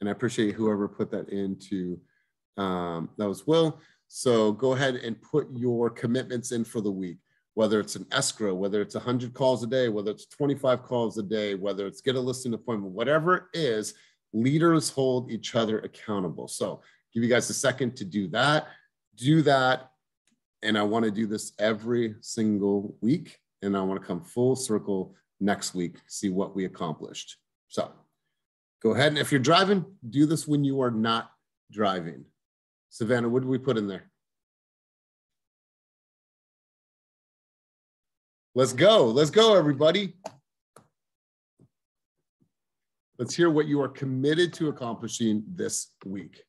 And I appreciate whoever put that into, that was Will. So go ahead and put your commitments in for the week, whether it's an escrow, whether it's 100 calls a day, whether it's 25 calls a day, whether it's get a listing appointment, whatever it is. Leaders hold each other accountable. So give you guys a second to do that. And I want to do this every single week. And I want to come full circle next week, see what we accomplished. So go ahead. And if you're driving, do this when you are not driving. Savannah, what did we put in there? Let's go. Let's go, everybody. Let's hear what you are committed to accomplishing this week.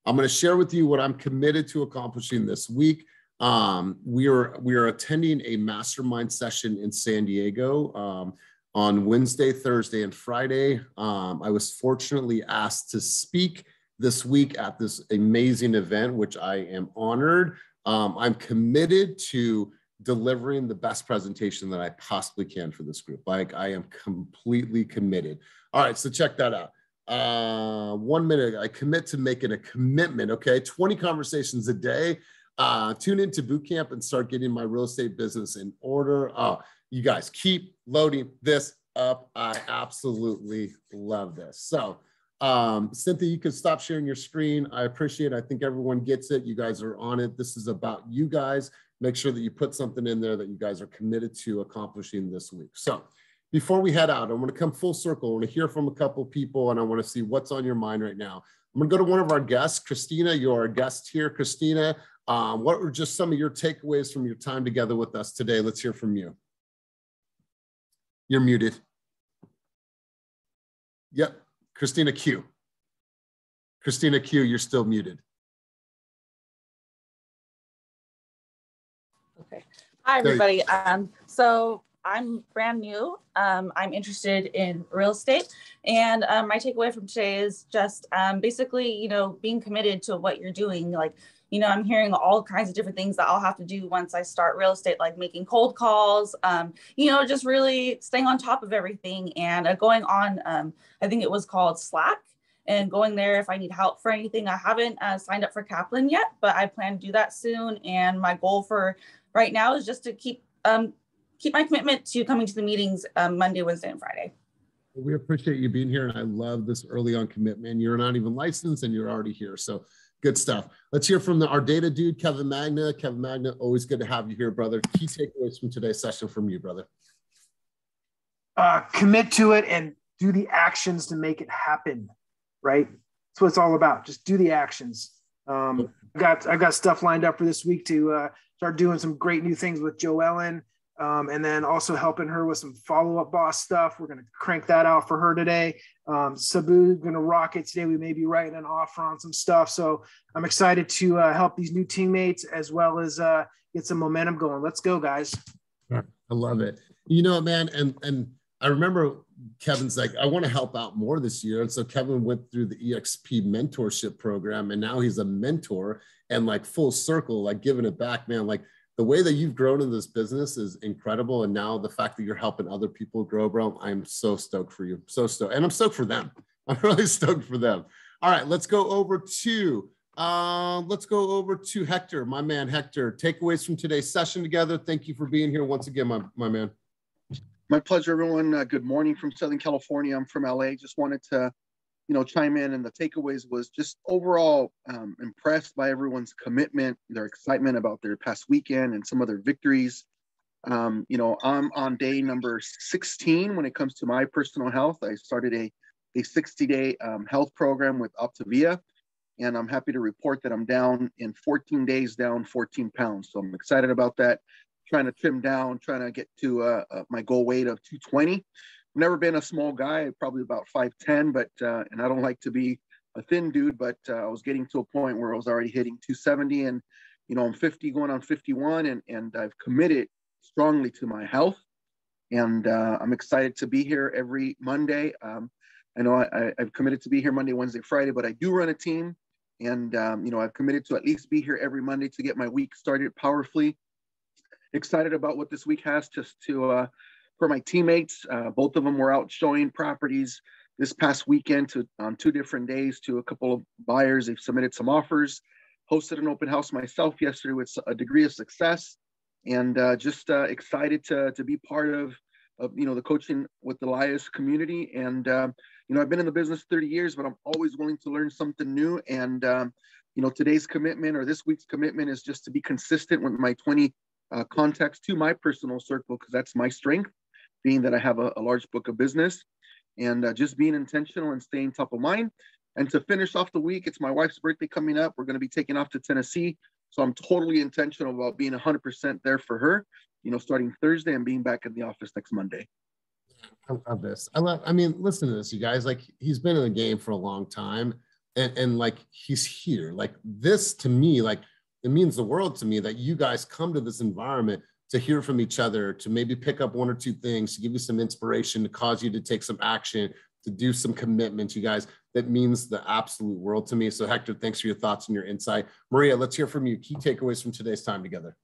I'm going to share with you what I'm committed to accomplishing this week. We are attending a mastermind session in San Diego on Wednesday, Thursday, and Friday. I was fortunately asked to speak this week at this amazing event, which I am honored. I'm committed to delivering the best presentation that I possibly can for this group. Like, I am completely committed. All right, so check that out. 1 minute, I commit to making a commitment, okay? 20 conversations a day. Tune into boot camp and start getting my real estate business in order. You guys keep loading this up. I absolutely love this. So Cynthia, you can stop sharing your screen. I appreciate it. I think everyone gets it. You guys are on it. This is about you guys. Make sure that you put something in there that you guys are committed to accomplishing this week. So before we head out, I want to come full circle. I want to hear from a couple people, and I want to see what's on your mind right now. I'm going to go to one of our guests. Christina, you're our guest here. Christina, what were just some of your takeaways from your time together with us today? Let's hear from you. You're muted. Yep, Christina Q. Christina Q, you're still muted. Okay. Hi, everybody. So I'm brand new. I'm interested in real estate, and my takeaway from today is just basically, you know, being committed to what you're doing. Like, you know, I'm hearing all kinds of different things that I'll have to do once I start real estate, like making cold calls, you know, just really staying on top of everything and going on, I think it was called Slack, and going there if I need help for anything. I haven't signed up for Kaplan yet, but I plan to do that soon. And my goal for right now is just to keep my commitment to coming to the meetings Monday, Wednesday, and Friday. We appreciate you being here, and I love this early on commitment. You're not even licensed and you're already here, so good stuff. Let's hear from our data dude, Kevin Magna. Kevin Magna, always good to have you here, brother. Key takeaways from today's session from you, brother. Commit to it and do the actions to make it happen, right? That's what it's all about. Just do the actions. I got stuff lined up for this week to start doing some great new things with Joellen, and then also helping her with some follow-up boss stuff. We're going to crank that out for her today. Sabu's going to rock it today. We may be writing an offer on some stuff. So I'm excited to help these new teammates as well as get some momentum going. Let's go, guys. I love it. You know, man, and I remember Kevin's like, I want to help out more this year. And so Kevin went through the EXP mentorship program, and now he's a mentor and like full circle, like giving it back, man. Like, the way that you've grown in this business is incredible. And now the fact that you're helping other people grow, bro, I'm so stoked for you. So stoked. And I'm stoked for them. I'm really stoked for them. All right, let's go over to Hector, my man, Hector. Takeaways from today's session together. Thank you for being here once again, my man. My pleasure, everyone. Good morning from Southern California. I'm from LA. Just wanted to, chime in, and the takeaways was just overall impressed by everyone's commitment, their excitement about their past weekend and some of their victories. I'm on day number 16 when it comes to my personal health. I started a 60-day health program with Optavia, and I'm happy to report that I'm down in 14 days, down 14 pounds. So I'm excited about that. Trying to trim down, trying to get to my goal weight of 220. Never been a small guy, probably about 5'10", but and I don't like to be a thin dude, but I was getting to a point where I was already hitting 270, and I'm 50 going on 51, and I've committed strongly to my health, and I'm excited to be here every Monday. I know I've committed to be here Monday, Wednesday, Friday, but I do run a team, and I've committed to at least be here every Monday to get my week started powerfully. Excited about what this week has just to for my teammates. Both of them were out showing properties this past weekend on 2 different days to a couple of buyers. They've submitted some offers, hosted an open house myself yesterday with a degree of success, and just excited to be part of the coaching with Elias community. And I've been in the business 30 years, but I'm always willing to learn something new. And today's commitment, or this week's commitment, is just to be consistent with my 20 contacts to my personal circle, because that's my strength, being that I have a large book of business, and just being intentional and staying top of mind. And to finish off the week, it's my wife's birthday coming up. We're going to be taking off to Tennessee. So I'm totally intentional about being 100% there for her, starting Thursday and being back in the office next Monday. I love this. I mean, listen to this, you guys. Like, he's been in the game for a long time. and like he's here. Like this to me, like it means the world to me that you guys come to this environment to hear from each other, to maybe pick up one or two things, to give you some inspiration, to cause you to take some action, to do some commitment, you guys. That means the absolute world to me. So Hector, thanks for your thoughts and your insight. Maria, let's hear from you. Key takeaways from today's time together.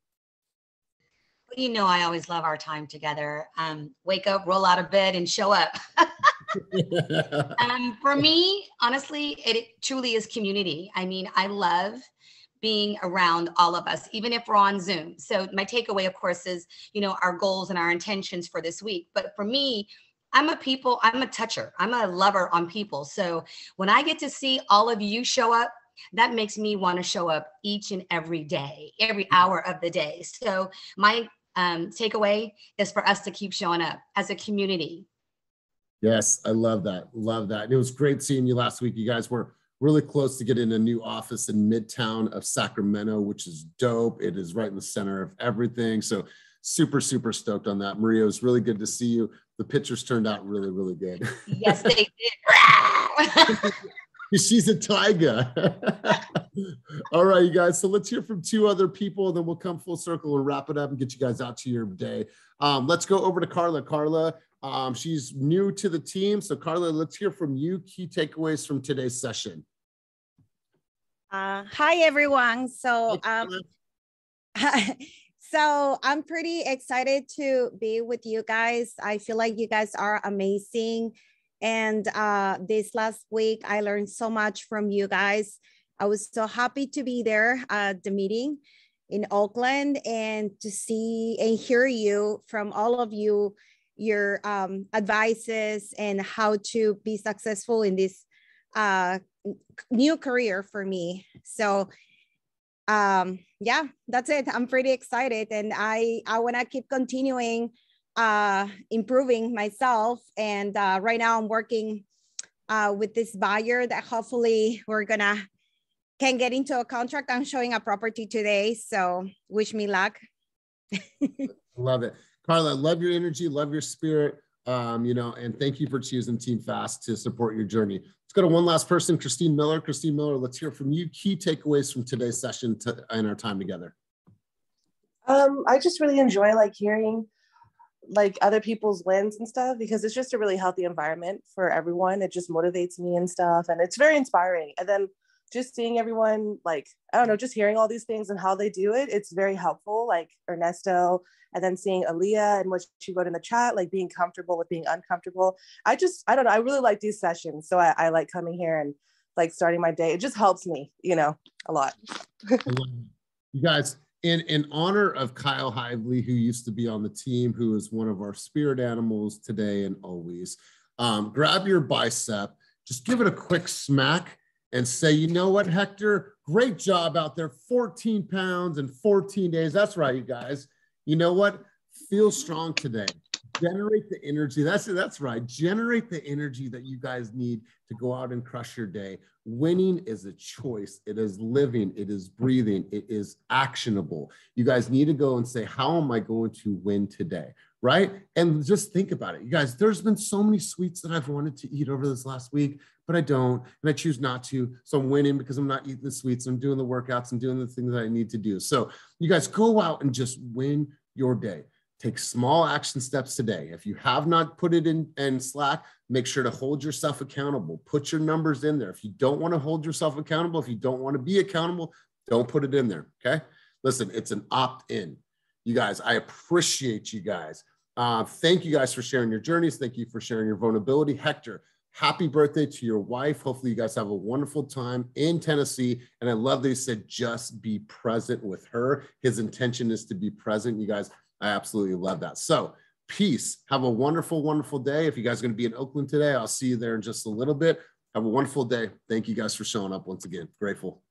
Well, you know, I always love our time together. Wake up, roll out of bed, and show up. For me, honestly, it truly is community. I mean, I love being around all of us, even if we're on Zoom. So my takeaway, of course, is, you know, our goals and our intentions for this week. But for me, I'm a toucher. I'm a lover on people. So when I get to see all of you show up, that makes me want to show up each and every day, every hour of the day. So my takeaway is for us to keep showing up as a community. Yes, I love that. Love that. And it was great seeing you last week. You guys were really close to getting a new office in Midtown of Sacramento, which is dope. It is right in the center of everything. So super, super stoked on that. Maria, it was really good to see you. The pictures turned out really, really good. Yes, they did. She's a tiger. All right, you guys. So let's hear from two other people, and then we'll come full circle and wrap it up and get you guys out to your day. Let's go over to Carla. Carla, she's new to the team. So Carla, let's hear from you. Key takeaways from today's session. Hi, everyone. So, so I'm pretty excited to be with you guys. I feel like you guys are amazing. And this last week, I learned so much from you guys. I was so happy to be there at the meeting in Oakland and to see and hear you from all of you, your advices and how to be successful in this new career for me. So yeah, that's it. I'm pretty excited, and I want to keep continuing improving myself. And right now I'm working with this buyer that hopefully can get into a contract. I'm showing a property today, so wish me luck. Love it. Carla, love your energy, love your spirit, you know, and thank you for choosing Team Fast to support your journey. Let's go to one last person, Christine Miller. Christine Miller, let's hear from you. Key takeaways from today's session and our time together. I just really enjoy like hearing like other people's wins and stuff, because it's just a really healthy environment for everyone. It just motivates me and stuff, and it's very inspiring. And then just seeing everyone, like, I don't know, just hearing all these things and how they do it, it's very helpful, like Ernesto, and then seeing Aaliyah and what she wrote in the chat, like being comfortable with being uncomfortable. I don't know, I really like these sessions. So I like coming here and like starting my day. It just helps me, you know, a lot. You guys, in honor of Kyle Hively, who used to be on the team, who is one of our spirit animals today and always, grab your bicep, just give it a quick smack and say, you know what, Hector, great job out there, 14 pounds in 14 days. That's right, you guys. You know what? Feel strong today. Generate the energy. That's right. Generate the energy that you guys need to go out and crush your day. Winning is a choice. It is living. It is breathing. It is actionable. You guys need to go and say, how am I going to win today? Right? And just think about it. You guys, there's been so many sweets that I've wanted to eat over this last week, but I don't, and I choose not to. So I'm winning because I'm not eating the sweets. I'm doing the workouts and doing the things that I need to do. So you guys go out and just win your day. Take small action steps today. If you have not put it in Slack, make sure to hold yourself accountable. Put your numbers in there. If you don't want to hold yourself accountable, if you don't want to be accountable, don't put it in there, okay? Listen, it's an opt-in. You guys, I appreciate you guys. Thank you guys for sharing your journeys. Thank you for sharing your vulnerability. Hector, happy birthday to your wife. Hopefully you guys have a wonderful time in Tennessee. And I love that he said, just be present with her. His intention is to be present. You guys, I absolutely love that. So peace. Have a wonderful, wonderful day. If you guys are going to be in Oakland today, I'll see you there in just a little bit. Have a wonderful day. Thank you guys for showing up once again. Grateful.